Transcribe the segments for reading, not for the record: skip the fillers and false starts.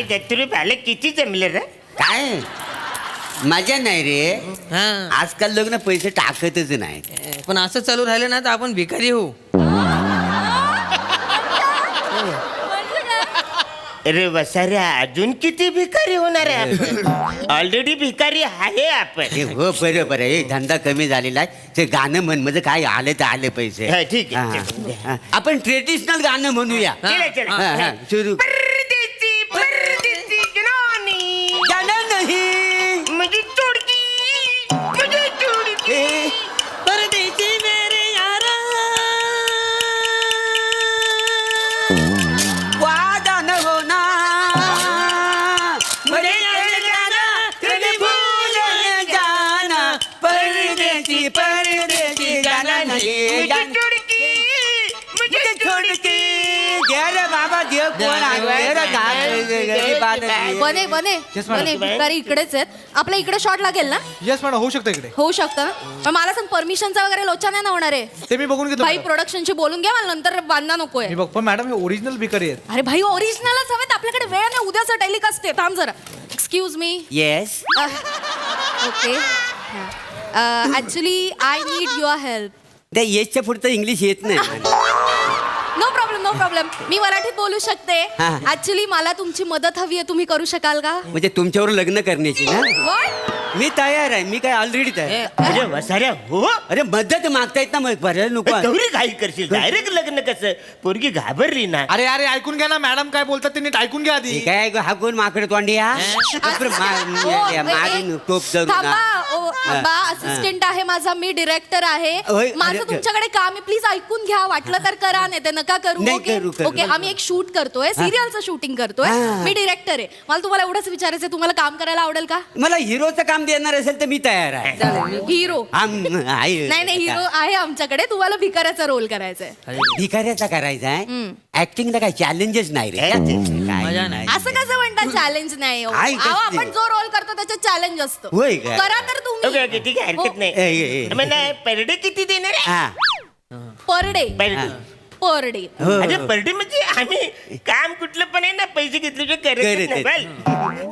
दत्तुरी पाले किती जमले रे? काय मजा नाही रे. आजकाल लग्न पैसे टाकतच नाही. पण असं चालू राहिलं ना तर आपण भिकारी होऊ. अरे वसाऱ्या अजून किती भिकारी होणार आहे आपण? ऑलरेडी भिकारी आहे आपण. हो बरोबर आहे. धंदा कमी झालेला आहे. ते गाणं म्हण म्हणजे काय आले तर आले पैसे. हा, ठीक आहे. हा. आपण ट्रेडिशनल गाणं म्हणूया. चला, चला. हा, हा, सुरू. परदेसी परदेसी जनानी गाणं नाही मुझे छोड़ के मुझे छोड़ के ए, परदेसी मेरे यारा. वादा न होना मुझे याद जाना, कभी भूल न जाना. परदेसी परदेसी गाणं नाही गाणं. छोड़ के मुझे छोड़ के दे रे बाबा देव कोण आहे रे काय बने बने Yes, madam. बने भिकारी इकडेच आहेत. आपल्या इकडे शॉट लागेल ना? येस मॅडम होऊ शकतं इकडे. होऊ शकतं ना? पण मला सांग परमिशनचा वगैरे लोचा नाही ना होणार आहे? ते मी बघून घेतो भाई मॅडम. प्रोडक्शनशी बोलून घ्या, मला नंतर बांधा नकोय. मी बघ पण मॅडम हे ओरिजिनल भिकारी आहेत. अरे भाई ओरिजिनलच हवेत आपल्याकडे. वेळ नाही, उद्याचं टेलिकास्ट आहे. थांब जरा. Excuse me. Yes okay. Actually I need your help. त्या येसच्या पुढचं इंग्लिश येत नाही. No problem no problem. मी मराठीत बोलू शकते. हा. ऍक्च्युली मला तुमची मदत हवी आहे. तुम्ही करू शकाल का? म्हणजे तुमच्यावर लग्न करण्याची ना. What? मी तयार आहे. मी काय ऑलरेडी तयार. अरे वसाऱ्या हो अरे मदत मागतायत ना मग बरं नको. गौरी घाई करशील. डायरेक्ट लग्न कसं? पोरगी घाबरली ना. अरे अरे ऐकून घ्या ना मॅडम काय बोलतात ते नीट ऐकून घ्या आधी. काय हा कोण माकड तोंडी हा मारीन टोप धरून थांबा. हा. ओ, बा असिस्टंट आहे माझा. मी डिरेक्टर आहे. होय, माझं अरे, तुमच्याकडे काम आहे. प्लीज ऐकून घ्या. वाटलं तर करा, नाही तर नका करू. नाही ओके करू. ओके. आम्ही एक शूट करतोय. सिरियलचं शूटिंग करतोय. हा. मी डिरेक्टर आहे. मला तुम्हाला एवढंच विचारायचं, तुम्हाला काम करायला आवडेल का? मला हिरोचं काम देणार असेल तर मी तयार आहे. हिरो आहे. नाही नाही, हिरो आहे आमच्याकडे. तुम्हाला भिकाऱ्याचा रोल करायचा आहे. भिकाऱ्याचा करायचा आहे. ऍक्टिंगला काय चॅलेंजेस नाही रे. मजा नाही. असं कसं म्हणतात चॅलेंज नाही? आहे अहो, कसली? आपण जो रोल करतो त्याच्यात चॅलेंज असतो. होय का? करा तर ओके तुम्ही. ओके ठीक आहे हरकत हो. नाही. म्हणजे पर डे किती देणार आहे? हा. Per day. Per day. Per day. हो. अरे पर डे म्हणजे आम्ही काम कुठलं पण आहे ना पैसे घेतल्याशिवाय करत नाही. बल.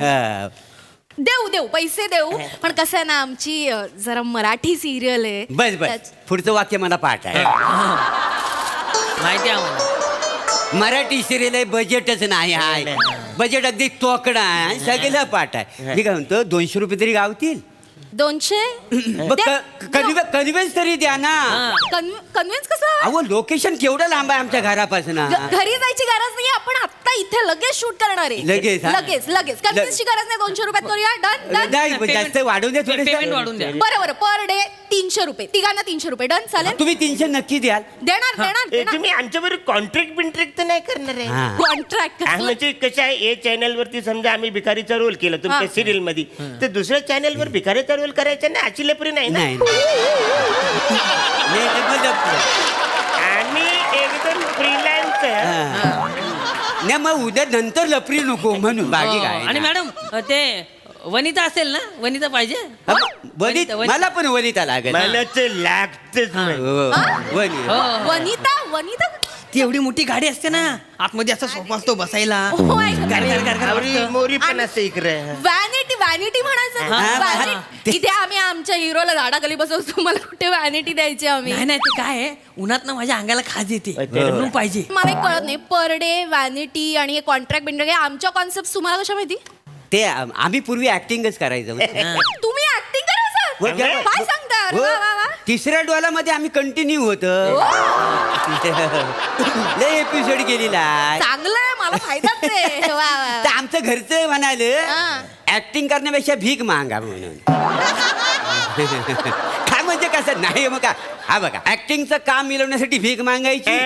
हा. देऊ देऊ पैसे देऊ. पण कसं आहे ना, आमची जरा मराठी सिरियल आहे. बस बस पुढचं वाक्य मला पाठ आहे. माहिती आहे आम्हाला. मराठी सिरियल आहे. बजेटच नाही आहे. बजेट अगदी तोकडा आहे. सगळं पाठ आहे. मी काय म्हणतो 200 रुपये तरी गावतील. 200. कन्व्हेन्स तरी द्या ना. कन्व्हिन्स कसं? अहो लोकेशन केवढं लांब आहे आमच्या घरापासून. घरी जायची गरज नाही. आपण आता इथे लगेच शूट करणार आहे. लगेच, हा? लगेच लगेच. कन्व्हिन्सची गरज नाही. 200 रुपयात करूया. Done done. नाही जास्त वाढवून द्या पेमेंट थोडे. वाढून द्या. बरं बरं. पर डे 300 रुपये. तिघांना 300 रुपये. डन. चालेल. तुम्ही 300 नक्की द्याल. देणार देणार ए, देणार. तुम्ही आमच्याबरोबर कॉन्ट्रॅक्ट बिंट्रॅक्ट तर नाही करणार आहे? हा. कॉन्ट्रॅक्ट म्हणजे कसं आहे ए चॅनल वरती समजा आम्ही भिकारीचा रोल केला तुमच्या हा. सिरियल मध्ये तर दुसऱ्या चॅनल वर भिकारीचा रोल करायचा ना अशी लपरी नाही ना. नाही नाही, ते मतलब. आम्ही एकदम फ्रीलान्स हा. नाही मग उद्या नंतर लपरी नको म्हणून बाकी काय आणि मॅडम ते वनिता असेल ना? वनिता पाहिजे. वनिता वनिता. मला पण वनिता लागेल. मला तर लागतच नाही. हो, वनी. हो. वनिता वनिता. ती एवढी मोठी गाडी असते ना, आतमध्ये असा सोफा असतो बसायला. Oh my God. गार, गार, गार, गार आवरी वाटतं. मोरी पण असते इकडे. व्हॅनिटी व्हॅनिटी म्हणायचं ना. हा, हा, Vanity. इथे आम्ही आमच्या हिरोला झाडाखाली बसवतो. तुम्हाला कुठे व्हॅनिटी द्यायची आम्ही? नाही नाही, ते काय आहे, उन्हात ना माझ्या अंगाला खाज येते. बरोबर. म्हणून पाहिजे. मला एक कळत नाही. पर डे व्हॅनिटी आणि कॉन्ट्रॅक्ट बिंट्रॅक्ट आमच्या कॉन्सेप्ट तुम्हाला कशा माहिती? ते आम्ही पूर्वी ऍक्टिंगच करायचं. तुम्ही ऍक्टिंग हो, करायचं? काय? काय सांगता? अरे हो, वा, वा, वा. तिसऱ्या डोलामध्ये आम्ही कंटिन्यू होत. लय एपिसोड केलेला आहे. चांगलं आहे. मला फायदाच आहे. वा, वा, तर वा. आमचं घरचं म्हणाले हा. ऍक्टिंग करण्यापेक्षा भीक मागा म्हणून. काय म्हणजे कसं नाही मग का हा बघा ऍक्टिंगचं काम मिळवण्यासाठी भीक मागायची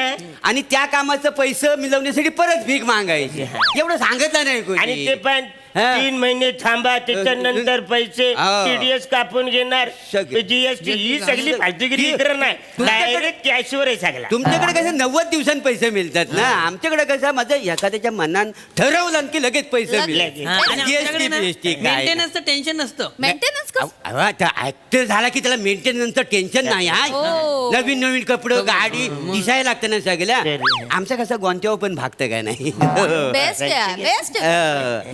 आणि त्या कामाचं पैसे मिळवण्यासाठी परत भीक मागायची. एवढं सांगितलं नाही कोणी. आणि ते पण हा. 3 महिने थांबा त्याच्यानंतर पैसे हो. टीडीएस कापून घेणार सगळे. जीएसटी ही सगळी फालतूगिरी इकडे नाही. तुमच्याकडे- डायरेक्ट कॅशवर आहे सगळा. तुमच्याकडे कसं 90 दिवसांत पैसे मिळतात ना. आमच्याकडे कसं माझं एखाद्याच्या मनात ठरवलं की लगेच पैसे लगेच. मिळतात. हा, आणि आमच्याकडे ना GST, काय मेंटेनन्सचं टेन्शन नसतं. मेंटेनन्स ऍक्टर झाला की त्याला मेंटेनन्सचं टेन्शन नाही हा हो. नवीन नवीन कपडे गाडी दिसायला लागतं ना सगळ्या आमचं कसं गोंत्यावर पण भागतं काय नाही बेस्ट आहे बेस्ट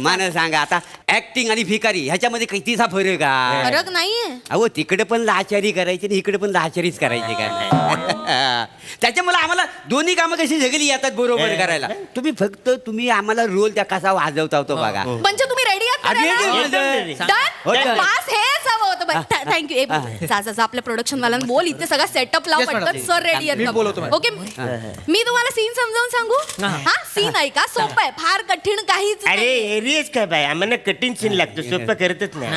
मला सांगा आता ऍक्टिंग आणि भिकारी ह्याच्यामध्ये कितीचा फरक आहे फरक नाहीये अहो तिकडे पण लाचारी करायची आणि इकडे पण लाचारीच करायची काय त्याच्यामुळे आम्हाला दोन्ही कामं कशी सगळी येतात बरोबर करायला तुम्ही आम्हाला रोल त्या कसा वाजवता तो बघा म्हणजे तुम्ही रेडी अरे, आहात हो, Done? done. पास हेच हवं होतं थँक्यू जा आपल्या प्रोडक्शन वाल्यांना बोल इथे सगळा सेटअप लाव Yes, madam. पटकन सर रेडी मी बोलवतो, आहेत madam. ओके मी तुम्हाला सीन समजावून सांगू हा सीन ऐका सोपं आहे फार कठीण काहीच अरे नाही. एरियस काय बाय आम्हाला कठीण सीन लागतो सोपं करतच नाही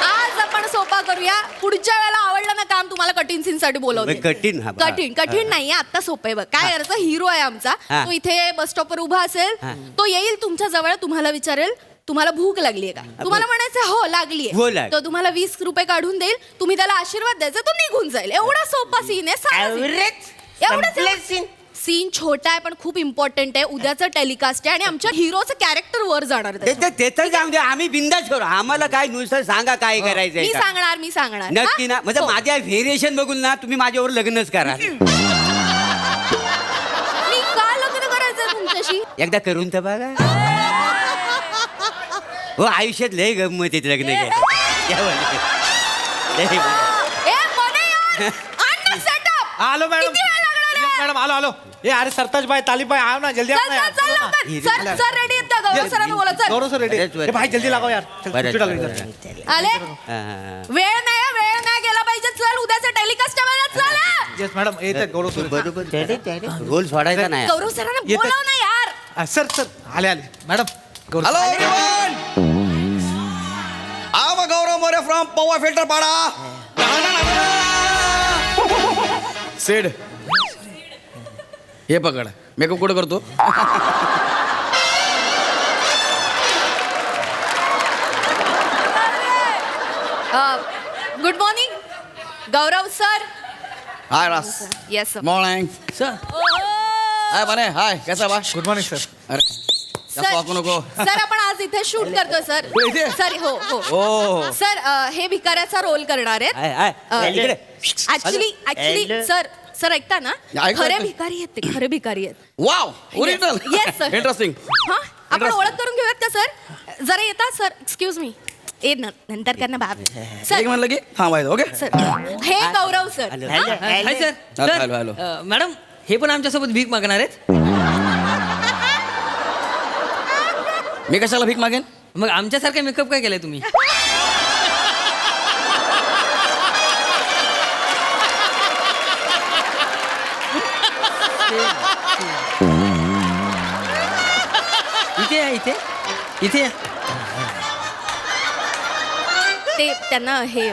आज आपण सोपा करूया पुढच्या वेळेला आवडलं ना काम तुम्हाला कठीण सीन साठी बोलवते कठीण हा कठीण नाहीये आता सोपं आहे बघ काय करायचं हिरो आहे आमचा हा. तो इथे बस स्टॉपवर उभा असेल तो येईल तुमच्या जवळ तुम्हाला विचारेल तुम्हाला भूक लागलीये का तुम्हाला म्हणायचं हो हो, लागलीये लाग- तो तुम्हाला 20 रुपये काढून देईल तुम्ही त्याला आशीर्वाद द्यायचा तो निघून जाईल एवढा सोपा सीन आहे साधा scene. एवढंच आहे. एवढंच सीन सीन छोटा आहे पण खूप इम्पॉर्टंट आहे उद्याचं टेलिकास्ट आहे आणि आमच्या हिरोचं कॅरेक्टर वर जाणार आहे त्याच्यात. ते तर जाऊ दे आम्ही बिंदास करू आम्हाला काय नुसतं सांगा काय करायचंय मी का. सांगणार नक्की ना हा? म्हणजे हो. माझ्या व्हेरिएशन बघून ना तुम्ही माझ्यावर लग्नच करा मी का लग्न करायचं तुमच्याशी एकदा करून तर बघा हो आयुष्यात लय गंमत येत लग्न ए मने यार आण ना सेटअप आलो मॅडम किती वेळ लागणार आहे? मॅडम आलो ए अरे सरताज बाय तालिब बाय आओ ना जल्दी आओ चल ना चल यार. चल लवकर सर रेडी आहेत का गौरव सरांना बोला चल गौरव सर रेडी बरेच वर. ए भाई जल्दी लगाओ यार चल, बरेच कुठे लागली वर. जरा. आले वेळ नाही गेला पाहिजे चल उद्याचं टेलिकास्ट वेळेला चल हा. येस मॅडम येत आहेत गौरव सर बरोबर रोल सोडायचा नाही गौरव सरांना येतं. बोलाव ना यार सर सर आले मॅडम गौरव हॅलो एव्हरीवन आम गौरव मोरे फ्रॉम पवा फिल्टर पाडा सेड हे पकड मेकअप कुठं करतो गुड मॉर्निंग गौरव सर हाय रास yes sir morning sir hi बने हाय कैसा बा गुड मॉर्निंग सर अरे जास्त वाकू नको सर आपण आज इथे शूट करतोय सर हो, इथे? सर हो ओ. हो सर हे भिकाऱ्याचा रोल करणार आहेत इकडे ऍक्च्युली सर ऐकता ना ऐकतो, खरे ऐकतो. भिकारी आहेत ते खरे भिकारी आहेत wow original Yes, sir. Interesting हा आपण ओळख करून घेऊयात का सर जरा येतात सर एक्सक्यूज मी नंतर त्यांना बाब एक सर म्हणलं की थांबायचं ओके सर हे Gaurav sir hi sir hello, hello, hello. Madam हे पण आमच्यासोबत भीक मागणार आहेत मी कशाला भीक मागेन मग आमच्यासारखा मेकअप काय केलाय तुम्ही इथे या इथे इथे या ते त्यांना हे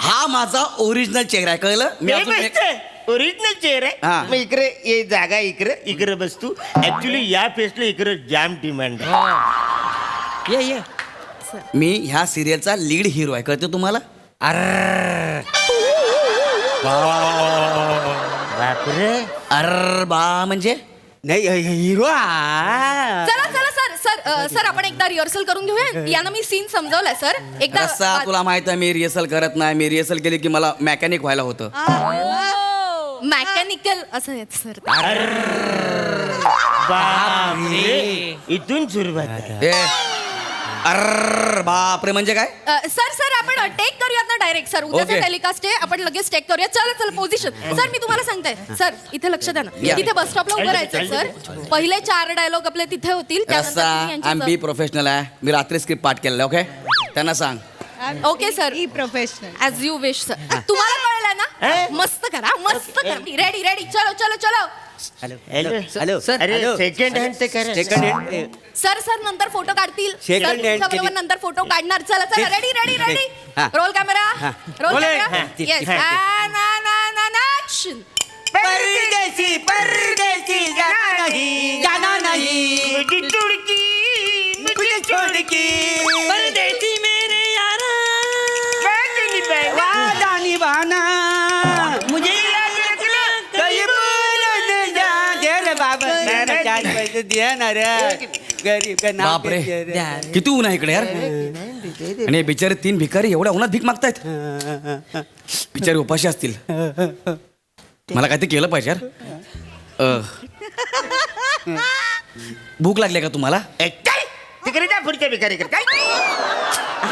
हा माझा ओरिजिनल चेहरा आहे कळलं मी अजून एक- ओरिजिनल चेहरा हा. आहे मग इकडे ये जागा इकडे बस तू ऍक्च्युली या फेसला इकडे जाम डिमांड आहे ये मी ह्या सिरियलचा लीड हिरो आहे कळतं तुम्हाला बापरे अर बा म्हणजे नाही हिरो चला चला सर आपण एकदा रिहर्सल करून घेऊया यांना मी सीन समजावलाय सर रस्सा एकदा तुला माहित आहे मी रिहर्सल करत नाही मी रिहर्सल केली की मला मॅकॅनिक व्हायला होतं मॅकॅनिकल असं आहे सर बापरे इथून सुरुवात आहे. ए अर बापरे म्हणजे काय सर आपण टेक करूयात ना डायरेक्ट सर उद्याचं Okay. टेलिकास्ट आहे आपण लगेच टेक करूया चल पोझिशन सर मी तुम्हाला सांगते सर इथे लक्ष द्या ना या. तिथे बस स्टॉपला उभं राहायचं सर पहिले 4 डायलॉग आपले तिथे होतील रस्सा आय बी प्रोफेशनल आहे मी रात्री स्क्रिप्ट पाठ केलेला ओके त्यांना सांग okay sir professional as you wish sir तुम्हाला कळलं ना मस्त करा रेडी चलो हॅलो हॅलो सर, अरे हॅलो. सेकंड हँड ते करा सेकंड हँड सर नंतर फोटो काढतील Second सर hand तुमच्याबरोबर केली. नंतर फोटो काढणार चला रेडी हा. Roll camera roll Roll it. Camera हा. येस ऍक्शन परदेसी परदेसी जाना नहीं मुझे तुड़की मुझे छोड़ के परदेसी मेरे यारा वादा निभाना मुझे कहीं भूल न जा दे रे बाबा तर द्या ना रे गरीब का नाव बापरे घेते रे. किती ऊन आहे इकडे यार आणि हे बिचारे 3 भिकारी एवढ्या उन्हात भीक मागतायत बिचारे उपाशी असतील मला काहीतरी केलं पाहिजे यार भूक लागली का तुम्हाला काय तिकडे जा पुढच्या भिकारीकडे काय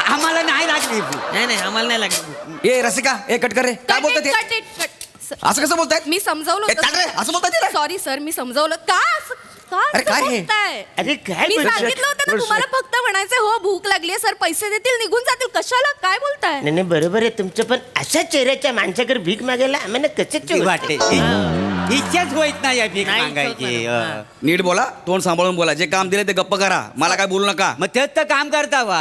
आम्हाला नाही लागली भूक. नाही आम्हाला नाही लागत ए रसिका ए कट कर रे काय बोलतात ते Cut it, cut. असं कसं बोलतायत मी समजावलं ए, चाल रे, असं बोलताय ते रे? सॉरी सर मी समजावलं का अरे, काय हे? अरे काय मी बोलताय? सांगितलं होतं ना तुम्हाला फक्त म्हणायचं हो भूक लागली सर पैसे देतील निघून जातील कशाला काय बोलताय नाही नाही, बरोबर आहे तुमचं पण अशा चेहऱ्याच्या माणसाकडे भीक मागायला आम्हाला कसं ती वाटते इच्छाच होत नाही या भीक नाही मागायची होत नीट बोला तोंड सांभाळून बोला जे काम दिले ते गप्प करा मला काय बोलू नका मग तेच तर काम करता वा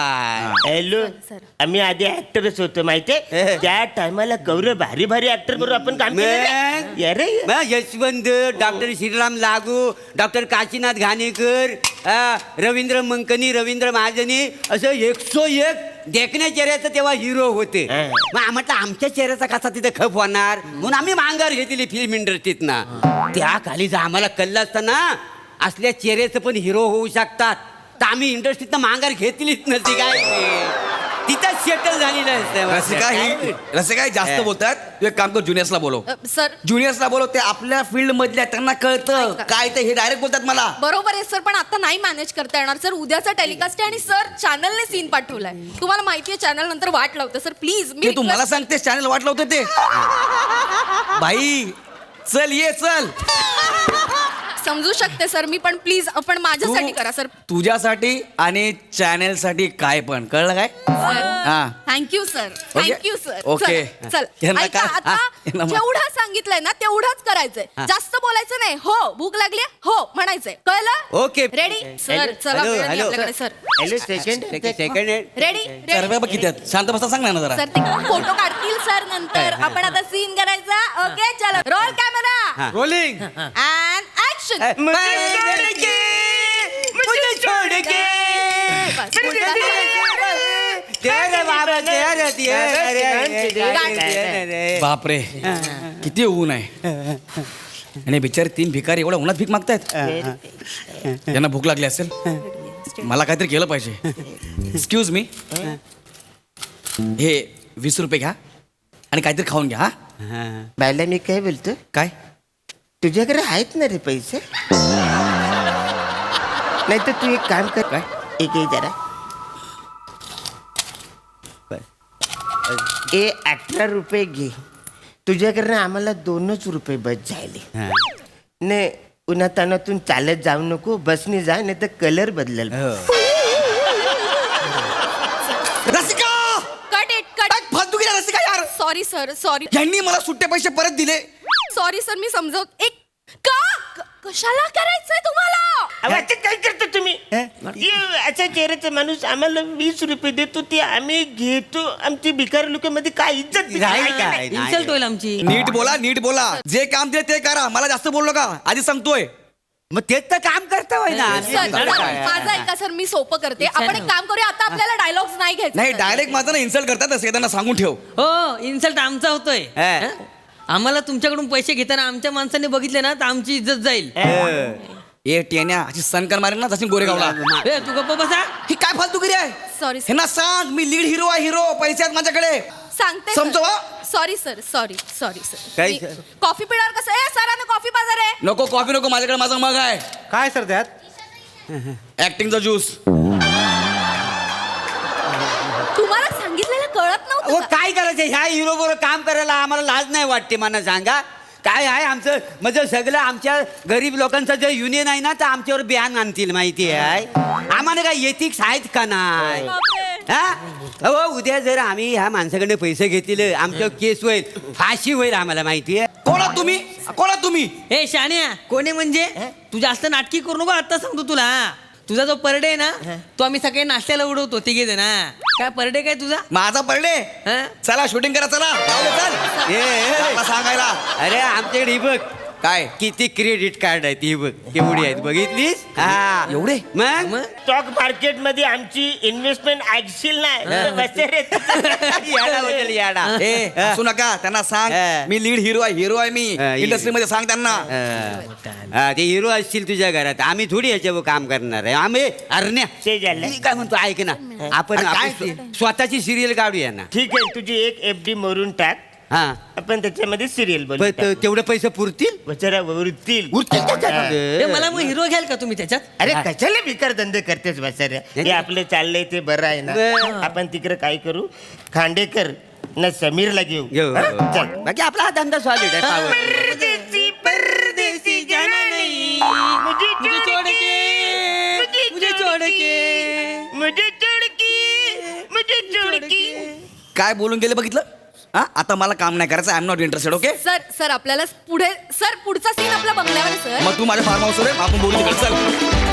हॅलो सर. आम्ही आधी ऍक्टरच होतो माहितीये त्या टायमाला गौरव भारी भारी ऍक्टर बरोबर आपण काम केलं अरे यशवंत डॉक्टर श्रीराम लागू डॉक्टर काशीनाथ घाणेकर रवींद्र मंकनी रवींद्र महाजनी असं 101 देखण्या चेहऱ्याचं तेव्हा हिरो होते हा. मग म्हटलं आमच्या चेहऱ्याचा कसा तिथे खप होणार म्हणून आम्ही मांगार घेतली फिल्म इंडस्ट्रीत ना त्या खाली जर आम्हाला कळलं असतं ना असल्या चेहऱ्याचं पण हिरो होऊ शकतात तर आम्ही इंडस्ट्रीत मांगार घेतलीच नसती काय तिथं सेटल झालेलं रसिका ही जास्त बोलतात तू एक काम कर ज्युनियर्सला बोलव सर ज्युनियर्सला बोलव ते आपल्या फील्ड मधल्या त्यांना कळतं ऐका. काय ते हे डायरेक्ट बोलतात मला बरोबर आहे सर पण आता नाही मॅनेज करता येणार सर उद्याचा टेलिकास्ट आहे आणि सर चॅनलने सीन पाठवलाय तुम्हाला माहितीये चॅनल नंतर वाट लावतं सर प्लीज ते तू मला सांगतेस चॅनल वाटलं होतं ते भाई चल ये चल समजू शकते सर मी पण प्लीज आपण माझ्यासाठी करा सर तुझ्यासाठी आणि चॅनल साठी काय पण कळलं काय हा. Thank you sir okay. Thank you sir okay. चल यांना ऐका, काय? आता हा, यांना मा- जेवढं सांगितलंय ना तेवढंच करायचंय जास्त बोलायचं नाही हो भूक लागली हो म्हणायचंय कळलं ओके. रेडी सर चला हॅलो, वेळ नाही हॅलो. आपल्याकडे sir hello second second ready तर बाबा किती आहेत? शांत बसा सांग ना जरा सर ते फोटो काढतील सर नंतर आपण आता सीन करायचा ओके चलो roll camera rolling and action बापरे किती ऊन आहे आणि बिचारे 3 भिकारी एवढ्या उन्हात भीक मागतायत यांना भूक लागली असेल मला काहीतरी केलं पाहिजे एक्सक्यूज मी हे 20 रुपये घ्या आणि काहीतरी खाऊन घ्या हा बायला मी काय बोलतो काय तुझ्याकडे आहेत ना रे पैसे नाही तर तू एक काम कर काय? एक जरा ए 18 रुपये घे तुझ्याकडनं आम्हाला 2च रुपये बस झाले ने उन्हातानातून चालत जाऊ नको बसने जा नाही तर कलर बदलल रसिका कट इट कट काय फालतू गेला रसिका यार सॉरी सर सॉरी यांनी मला सुट्टे पैसे परत दिले सॉरी सर मी समजव एक का कशाला करायचंय तुम्हाला अहो, आता काय करतो तुम्ही ये, असा चेहऱ्याचा माणूस आम्हाला 20 रुपये देतो ते आम्ही घेतो आमची भिकार लोकांमध्ये काय इज्जत काय इन्सल्ट होईल आमची नीट बोला जे काम दिले ते करा मला जास्त बोललो का आधी सांगतोय मग तेच तर काम करता होय ना सर माझं ऐका सर मी सोपं करते आपण एक काम करूया आता आपल्याला डायलॉग्स नाही घ्यायचे नाही sir. डायरेक्ट माझं ना इन्सल्ट करतात असे त्यांना सांगून ठेव हो इन्सल्ट आमचा होतोय हा. हं? आम्हाला तुमच्याकडून पैसे घेताना आमच्या माणसाने बघितले ना तर आमची इज्जत जाईल ए टेन्या अशी सनकर मारेल ना तशी गोरेगावला ए, तू गप्प बसा ही काय फालतूगिरी आहे सॉरी हे ना सांग मी लीड हिरो आहे हिरो पैसे आहेत माझ्याकडे सांगते समजवा. सॉरी सर सॉरी काय सर sir? कॉफी पिणार कसं ए सरांना कॉफी बाजार आहे नको कॉफी नको माझ्याकडे माझा मग आहे काय सर त्यात ऍक्टिंगचा ज्यूस तुम्हाला सांगितलेलं कळत नव्हतं का? काय करायचं ह्या हिरो बरोबर काम करायला आम्हाला लाज नाही वाटते मला सांगा काय आहे आमचं म्हणजे सगळं आमच्या गरीब लोकांचं जे युनियन आहे ना तर आमच्यावर बॅन आणतील माहिती आहे आम्हाला काय एथिक्स आहेत का नाही हा अहो उद्या जर आम्ही ह्या माणसाकडे पैसे घेतले आमच्यावर केस होईल फाशी होईल आम्हाला माहिती आहे कोणा तुम्ही ए शाण्या कोणी म्हणजे तू जास्त नाटकी करू नको आता सांगतो तुला तुझा जो परडे आहे ना तो आम्ही सकाळी नाश्त्याला उडवतो तिघे जण काय परडे काय तुझा माझा पडले हं? चला शूटिंग करा चला जाऊ दे, चल ए, ए, मला सांगायला अरे आमच्याकडे ही बघ काय किती क्रेडिट कार्ड आहेत ही बघ केवढी आहेत बघितलीस हा एवढे? मग स्टॉक मार्केट मध्ये आमची इन्व्हेस्टमेंट ऐकशील नाही तर बसेल रे. याडा बदल याडा ए असू नका त्यांना सांग हा. मी लीड हिरो आहे मी हा, इंडस्ट्रीमध्ये सांग त्यांना हा, ते हिरो असतील तुझ्या घरात आम्ही थोडी याच्यावर काम करणार आहे आम्ही अरण्या ते झालं. मी काय म्हणतो ऐक ना आपण अरे काय आपण स्वतःची सिरियल काढूया ना ठीक आहे, तुझी एक FD मोरून टाक, हा आपण त्याच्यामध्ये सिरियल पण बनवू. तेवढे पैसे पुरतील जरा उरतील. उरतील ए, त्याच्यामध्ये. मला मग हिरो घ्याल का तुम्ही त्याच्यात अरे कशाला भिकार धंदे करतेस बसाऱ्या? हे आपलं चाललंय ते बरं आहे ना. बरं. आपण तिकडे काय करू, खांडेकर ना समीरला घेऊ. घेऊ हा? चल. बाकी आपला हा धंदा सॉलिड आहे power. परदेसी परदेसी जनानी, मुझे मुझे छोड़ के, मुझे छोड़ के. मुझे छोड़ के, मुझे छोड़ के. काय बोलून गेले बघितलं हा आता मला काम नाही करायचं I am not interested okay sir आपल्याला पुढे सर पुढचा सीन आपल्या बंगल्यावर आहे, सर. मग तू माझ्या फार्म हाऊसवर आहे आपण बोलू तिकडे चल